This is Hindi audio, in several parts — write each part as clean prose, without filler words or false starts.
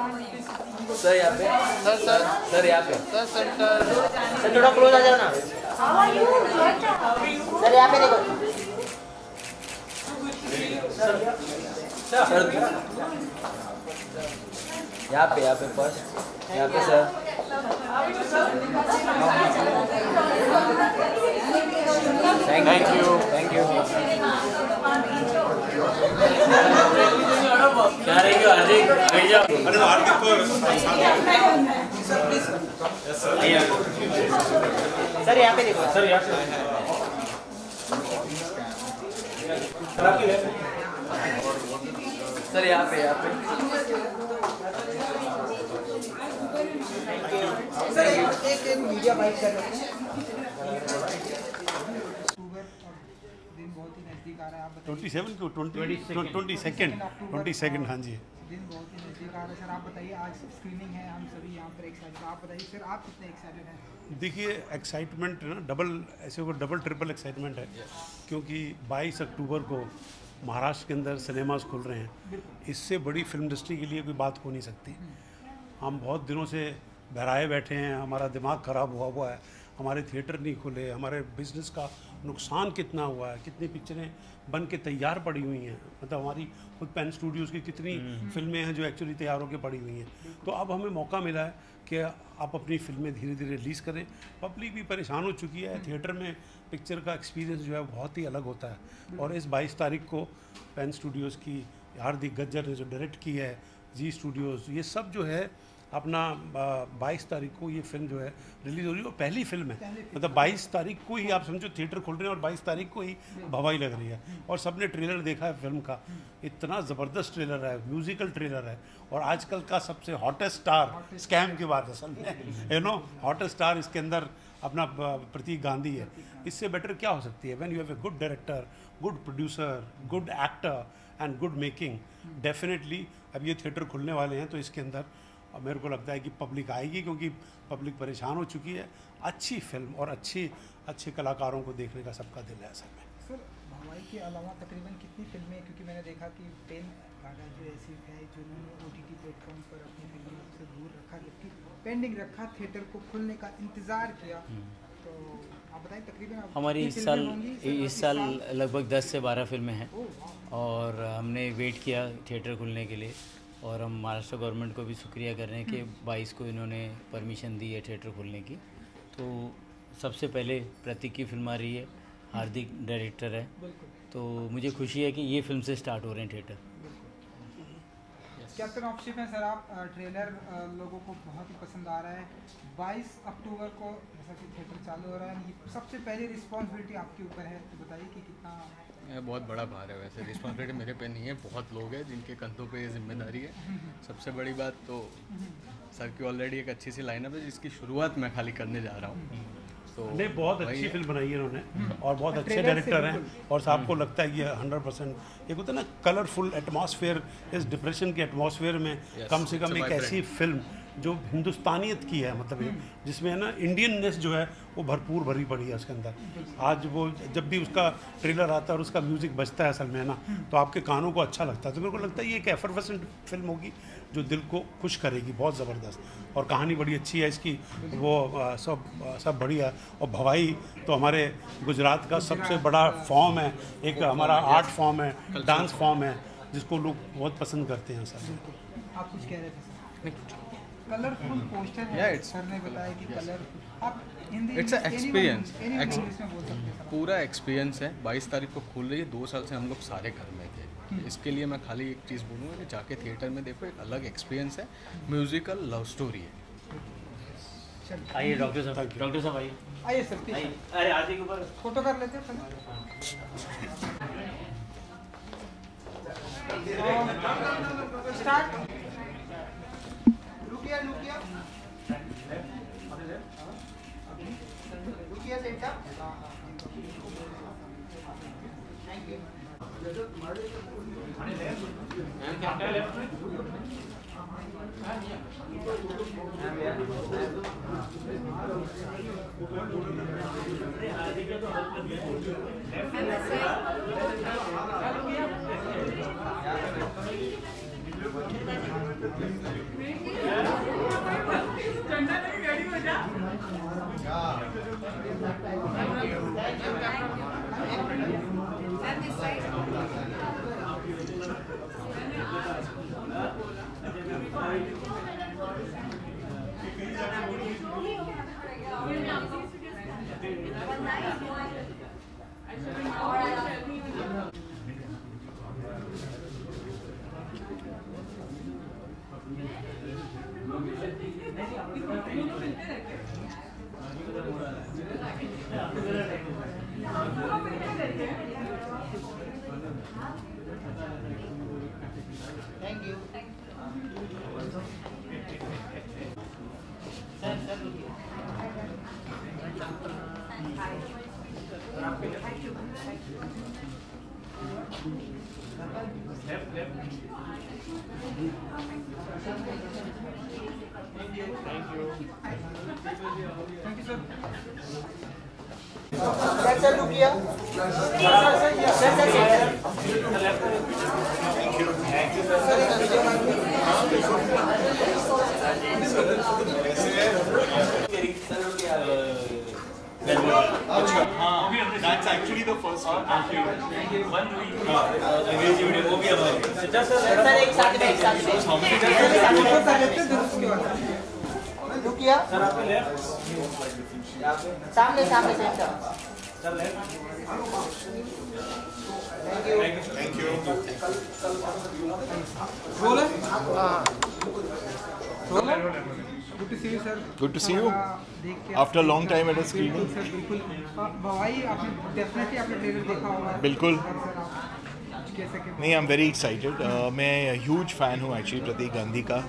सर यहाँ पे, सर यहाँ पे, सर थोड़ा क्लोज आ जाओ ना। सर यहाँ पे देखो। सर यहाँ पे फर्स्ट, यहाँ पे सर। Thank you. क्या रहेगी हार्दिक? अरे हार्दिक को सर यहाँ पे देखो। सर यहाँ पे, सर यहाँ पे सर एक मीडिया बाइक कर रहे हैं। दिन बहुत ही नजदीक आ रहा है, आप बताइए। 27 को 22 हाँ जी। दिन बहुत ही नजदीक आ रहा है सर, आप बताइए। आज स्क्रीनिंग है, हम सभी यहाँ पर एक्साइटेड। आप बताइए सर, आप कितने एक्साइटेड हैं? देखिए एक्साइटमेंट ना डबल ट्रिपल एक्साइटमेंट है, क्योंकि 22 अक्टूबर को महाराष्ट्र के अंदर सिनेमास खुल रहे हैं। इससे बड़ी फिल्म इंडस्ट्री के लिए कोई बात हो नहीं सकती। हम बहुत दिनों से बहराए बैठे हैं, हमारा दिमाग ख़राब हुआ है, हमारे थिएटर नहीं खुले, हमारे बिजनेस का नुकसान कितना हुआ है, कितनी पिक्चरें बन के तैयार पड़ी हुई हैं, मतलब हमारी खुद पेन स्टूडियोज़ की कितनी फिल्में हैं जो एक्चुअली तैयार होकर पड़ी हुई हैं। तो अब हमें मौका मिला है कि आप अपनी फिल्में धीरे धीरे रिलीज़ करें। पब्लिक भी परेशान हो चुकी है, थिएटर में पिक्चर का एक्सपीरियंस जो है बहुत ही अलग होता है। और इस 22 तारीख को पेन स्टूडियोज़ की हार्दिक गज्जर ने जो डायरेक्ट की है, जी स्टूडियोज़, ये सब जो है अपना 22 तारीख को ये फिल्म जो है रिलीज़ हो रही है। और पहली फिल्म है, मतलब 22 तारीख को ही आप समझो थिएटर खुल रहे हैं और 22 तारीख को ही भवाई लग रही है। और सबने ट्रेलर देखा है फिल्म का, इतना ज़बरदस्त ट्रेलर है, म्यूज़िकल ट्रेलर है। और आजकल का सबसे हॉटेस्ट स्टार, स्कैम की बात असल में, हॉटेस्ट स्टार इसके अंदर अपना प्रतीक गांधी है। इससे बेटर क्या हो सकती है? When you have a good director, good producer, good actor and good making, definitely अब ये थिएटर खुलने वाले हैं तो इसके अंदर मेरे को लगता है कि पब्लिक आएगी, क्योंकि पब्लिक परेशान हो चुकी है। अच्छी फिल्म और अच्छे कलाकारों को देखने का सबका दिल है असल में। सर भवाई के अलावा तकरीबन कितनी फिल्में, क्योंकि मैंने देखा कि 10 गागा जो ऐसी है जिन्होंने OTT प्लेटफॉर्म पर अपनी फिल्मों से दूर रखा, जबकि पेंडिंग रखा, थिएटर को खुलने का इंतज़ार किया। तो आप बताएं तकरीबन हमारी इस साल लगभग 10 से 12 फिल्में हैं। और हमने वेट किया थिएटर खुलने के लिए, और हम महाराष्ट्र गवर्नमेंट को भी शुक्रिया कर रहे हैं कि 22 को इन्होंने परमिशन दी है थिएटर खोलने की। तो सबसे पहले प्रतीक की फिल्म आ रही है, हार्दिक डायरेक्टर है, तो मुझे खुशी है कि ये फिल्म से स्टार्ट हो रहे हैं थिएटर। कैप्टन ऑफ शिप है सर, आप ट्रेलर लोगों को बहुत ही पसंद आ रहा है। 22 अक्टूबर को जैसा कि थिएटर चालू हो रहा है, ये सबसे पहली रिस्पॉन्सिबिलिटी आपके ऊपर है, तो बताइए कि कितना। बहुत बड़ा भार है, वैसे रिस्पॉन्सिबिलिटी मेरे पे नहीं है, बहुत लोग हैं जिनके कंधों पे ये जिम्मेदारी है। सबसे बड़ी बात तो सर की ऑलरेडी एक अच्छी सी लाइनअप है जिसकी शुरुआत मैं खाली करने जा रहा हूँ। तो नहीं, बहुत अच्छी फिल्म बनाई है इन्होंने और बहुत अच्छे डायरेक्टर हैं। और साहब को लगता है ये 100% एक होता है ना कलरफुल एटमॉस्फेयर, इस डिप्रेशन के एटमॉस्फेयर में कम से कम एक ऐसी फिल्म जो हिंदुस्तानियत की है, मतलब जिसमें है ना इंडियननेस जो है वो भरपूर भरी पड़ी है उसके अंदर। आज वो जब भी उसका ट्रेलर आता है और उसका म्यूज़िक बजता है असल में है ना, तो आपके कानों को अच्छा लगता है। तो मेरे को लगता है ये एक एफर्वेसेंट फिल्म होगी जो दिल को खुश करेगी, बहुत ज़बरदस्त। और कहानी बड़ी अच्छी है इसकी, वो सब बढ़िया। और भवाई तो हमारे गुजरात का सबसे बड़ा फॉर्म है, एक हमारा आर्ट फॉर्म है, डांस फॉर्म है, जिसको लोग बहुत पसंद करते हैं सर। आप कुछ कह रहे थे सर? कलरफुल पोस्टर है, सर ने बताया कि कलरफुल। आप हिंदी इट्स एक्सपीरियंस, बोल सकते हैं पूरा एक्सपीरियंस है। 22 तारीख को खुल रही है, 2 साल से हम लोग सारे घर में थे। इसके लिए मैं खाली एक चीज़ बोलूँगा कि जाके थिएटर में देखो, एक अलग एक्सपीरियंस है, म्यूजिकल लव स्टोरी है। आइए डॉक्टर साहब आइए सर, अरे आरती के ऊपर फोटो कर लेते हैं। स्टार्ट। रुकिया set up. Thank you. Thank you. Sir रुकिए। That's actually the first one. Sir एक साथ में रुकिए। सामने सामने से Thank you. Good to see you sir. Good to see you. After a long time at a screening. Sir बिल्कुल भवाई आपने डेफिनेटली आपने ट्रेलर देखा होगा। बिल्कुल। कैसे के नहीं, आई एम वेरी एक्साइटेड। मैं ह्यूज फ़ैन हूँ एक्चुअली प्रतीक गांधी का।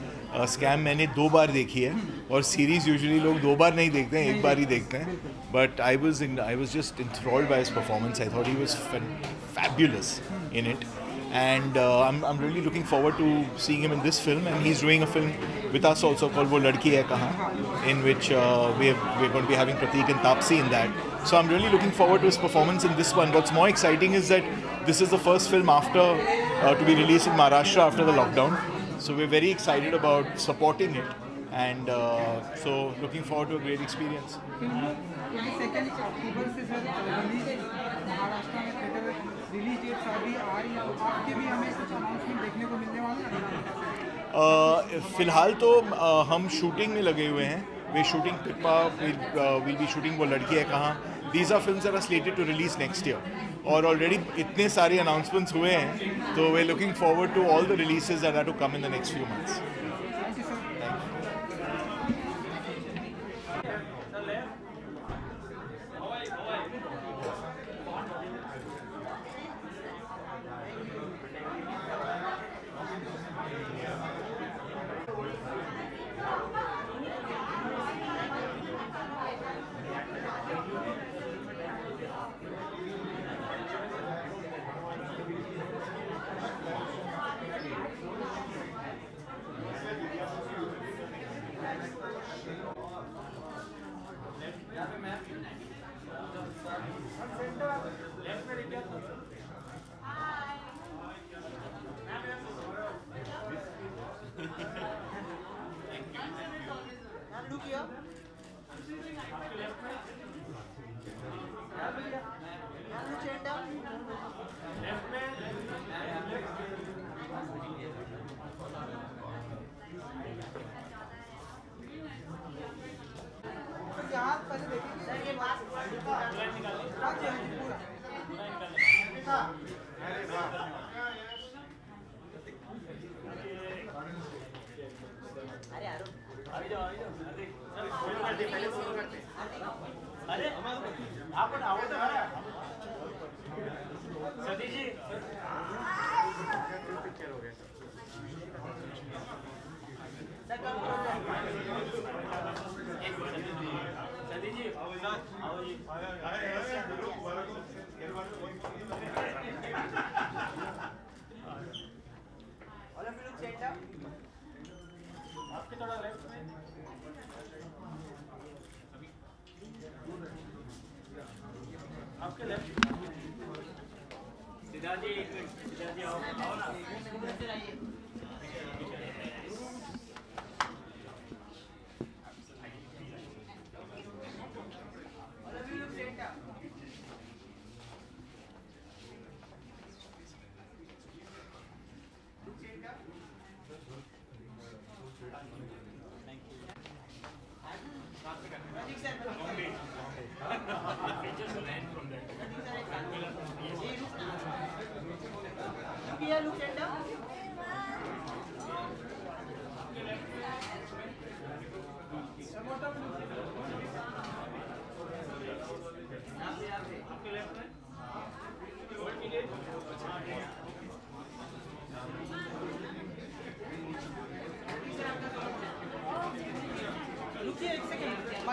स्कैम मैंने 2 बार देखी है और सीरीज़ यूजुअली लोग 2 बार नहीं देखते हैं, 1 बार ही देखते हैं। But I was just enthralled by his performance. I thought he was fabulous in it. And I'm really looking forward to seeing him in this film. And he's doing a film with us also called Wo Ladki Hai Kahan, in which we're going to be having Prateek and Taapsee in that. So I'm really looking forward to his performance in this one. What's more exciting is that this is the first film after to be released in Maharashtra after the lockdown. So we're very excited about supporting it. And so looking forward to a great experience. Second October से सर रिलीज महाराष्ट्र में थिएटर रिलीज डेट्स अभी आ रही है, तो आपके भी हमें कुछ अनाउंसमेंट देखने को मिलने वाला है? फ़िलहाल तो हम शूटिंग में लगे हुए हैं। वे shooting Pippa will be shooting वो लड़की है कहाँ। These are films are slated to release next year और ऑलरेडी इतने सारे अनाउंसमेंट्स हुए हैं, तो वे looking forward to all the releases that are to come in the next few months.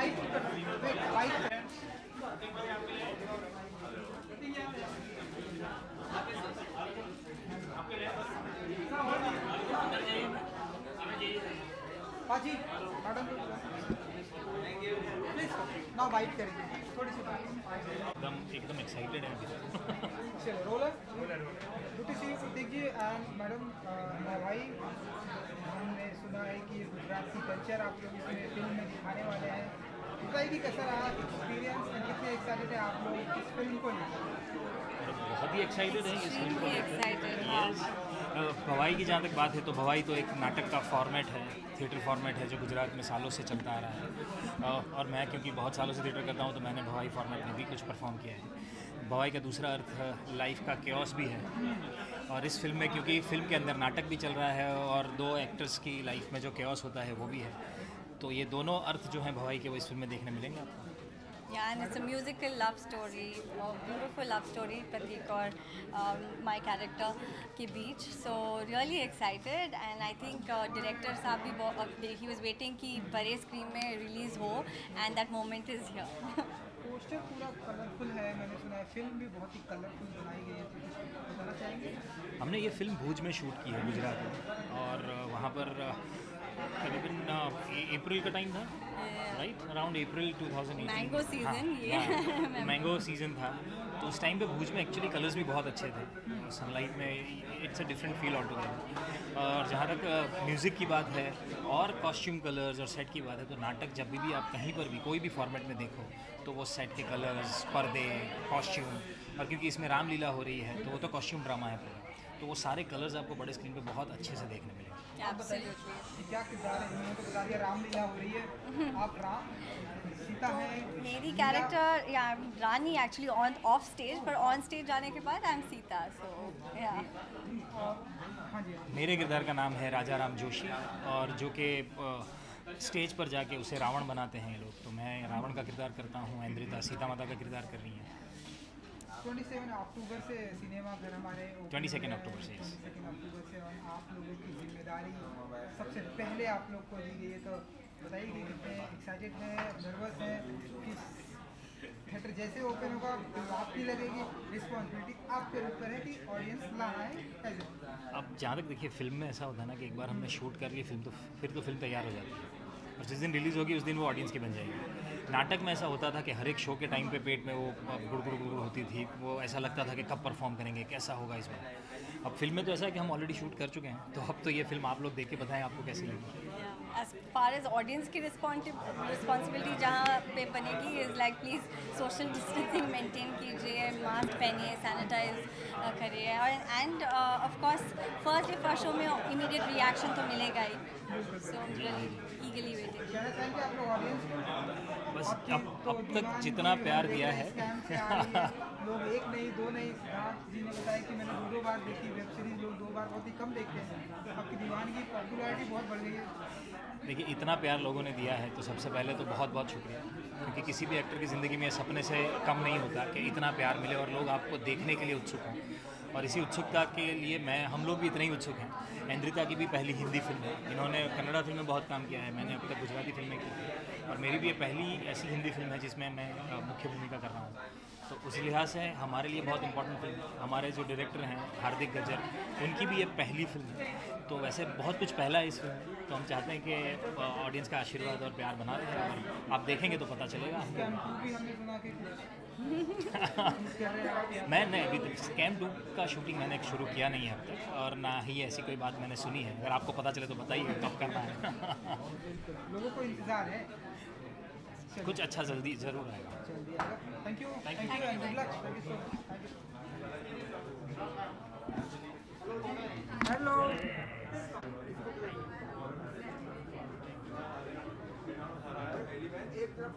Wait पाजी मैडम प्लीज ना वाइट करेंगे थोड़ी सी एकदम एक्साइटेड है चलो रोलर good to see you Prateek ji and madam भाई हमने सुना है कि गुजरात की कल्चर आप लोग इसमें फिल्म में दिखाने वाले हैं बताइए कि कैसा रहा एक्सपीरियंस एंड कितने एक्साइटेड हैं आप लोग इस फिल्म को लेकर बहुत ही एक्साइटेड है इस फिल्म को excited, यस भवाई की जहाँ तक बात है तो भवाई तो एक नाटक का फॉर्मेट है, थिएटर फॉर्मेट है जो गुजरात में सालों से चलता आ रहा है और मैं क्योंकि बहुत सालों से थिएटर करता हूँ तो मैंने भवाई फॉर्मेट में भी कुछ परफॉर्म किया है। भवाई का दूसरा अर्थ लाइफ का क्योस भी है और इस फिल्म में क्योंकि फिल्म के अंदर नाटक भी चल रहा है और दो एक्टर्स की लाइफ में जो क्योस होता है वो भी है, तो ये दोनों अर्थ जो हैं भवाई के वो इस फिल्म में देखने मिलेंगे आपको। Yeah, and it's a musical love story, a beautiful love story, Pratik और my character के बीच. So really excited and I think director साहब भी he was waiting कि बड़े स्क्रीन में रिलीज़ हो and that moment is here. Poster पूरा कलरफुल है, मैंने सुना है फिल्म भी बहुत ही कलरफुल बनाई गई है, तो कुछ बताना चाहेंगे? हमने ये फिल्म भूज में शूट की है गुजरात में और वहाँ पर करीबन अप्रैल का टाइम था, राइट अराउंड अप्रैल 2018 मैंगो सीजन मैंगो सीजन था तो उस टाइम पे भूज में एक्चुअली कलर्स भी बहुत अच्छे थे, सनलाइट में it's a different feel all together. और जहाँ तक म्यूज़िक की बात है और कॉस्ट्यूम कलर्स और सेट की बात है तो नाटक जब भी आप कहीं पर भी कोई भी फॉर्मेट में देखो तो वो सेट के कलर्स, पर्दे, कॉस्ट्यूम और क्योंकि इसमें रामलीला हो रही है तो वो तो कॉस्ट्यूम ड्रामा है पूरा, तो वो सारे कलर्स आपको बड़े स्क्रीन पे बहुत अच्छे से देखने मिलेंगे। Absolutely. क्या किरदार है, इन्होंने तो बता दिया रामलीला हो रही है, आप राम सीता तो है मेरी कैरेक्टर या रानी एक्चुअली ऑन ऑफ स्टेज पर ऑन स्टेज जाने के बाद आई एम सीता सो या हाँ जी मेरे किरदार का नाम है राजा राम जोशी और जो कि स्टेज पर जाके उसे रावण बनाते हैं ये लोग, तो मैं रावण का किरदार करता हूँ, इंद्रिता सीता माता का किरदार कर रही हैं। 27 अक्टूबर से सिनेमा घर हमारे 22 अक्टूबर से, yes. 22 अक्टूबर से और आप लोगों की जिम्मेदारी सबसे पहले आप लोग को दी गई है, तो बताइए कि कितने एक्साइटेड हैं, नर्वस हैं कि थिएटर जैसे ओपन होगा तो आपकी लगेगी रिस्पॉन्सिबिलिटी आपके ऊपर है कि ऑडियंस लाना है कैसे? अब जहाँ तक देखिए फिल्म में ऐसा होता है ना कि एक बार हमने शूट कर ली फिल्म तो फिर तो फिल्म तैयार हो जाती है और जिस दिन रिलीज़ होगी उस दिन वो ऑडियंस की बन जाएगी। नाटक में ऐसा होता था कि हर एक शो के टाइम पे पेट में वो गुड़ होती थी, वो ऐसा लगता था कि कब परफॉर्म करेंगे, कैसा होगा इस बार। अब फिल्म में तो ऐसा है कि हम ऑलरेडी शूट कर चुके हैं, तो अब तो ये फिल्म आप लोग देख के बताएं आपको कैसी लगी। एज फार एज ऑडियंस की रिस्पॉन्सिबिलिटी जहाँ पे बनेगी is like please social distancing maintain कीजिए, मास्क पहनिए, सैनिटाइज करिए और end of course first show में इमीडिएट रिएक्शन तो मिलेगा ही, सो ईगली वेटिंग। कहना चाहेंगे आप लोग ऑडियंस को? बस अब तक जितना प्यार दिया है लोग एक नहीं दो नहीं, राज जी ने बताया कि मैंने दो बार देखी वेब सीरीज, लोग 2 बार बहुत ही कम देखते हैं, आपकी दीवानगी पॉपुलैरिटी बहुत बढ़ गई है। देखिए इतना प्यार लोगों ने दिया है तो सबसे पहले तो बहुत बहुत शुक्रिया, क्योंकि किसी भी एक्टर की ज़िंदगी में सपने से कम नहीं होता कि इतना प्यार मिले और लोग आपको देखने के लिए उत्सुक हों, और इसी उत्सुकता के लिए हम लोग भी इतने ही उत्सुक हैं। इंद्रिता की भी पहली हिंदी फिल्म है, इन्होंने कन्नड़ा फिल्म में बहुत काम किया है, मैंने अब तक गुजराती फिल्में की थी और मेरी भी ये पहली ऐसी हिंदी फिल्म है जिसमें मैं मुख्य भूमिका कर रहा हूँ, तो उस लिहाज से हमारे लिए बहुत इंपॉर्टेंट फिल्म है। हमारे जो डायरेक्टर हैं हार्दिक गज्जर, उनकी भी ये पहली फिल्म है, तो वैसे बहुत कुछ पहला है इस फिल्म में, तो हम चाहते हैं कि ऑडियंस का आशीर्वाद और प्यार बना रहे और आप देखेंगे तो पता चलेगा। मैं नहीं, अभी तक स्कैम 2 का शूटिंग मैंने शुरू किया नहीं है अब तक, और ना ही ऐसी कोई बात मैंने सुनी है। अगर आपको पता चले तो बताइए कब करना है। लोगों को इंतजार है, कुछ अच्छा जल्दी ज़रूर आएगा। Thank you and good luck. Hello एक तरफ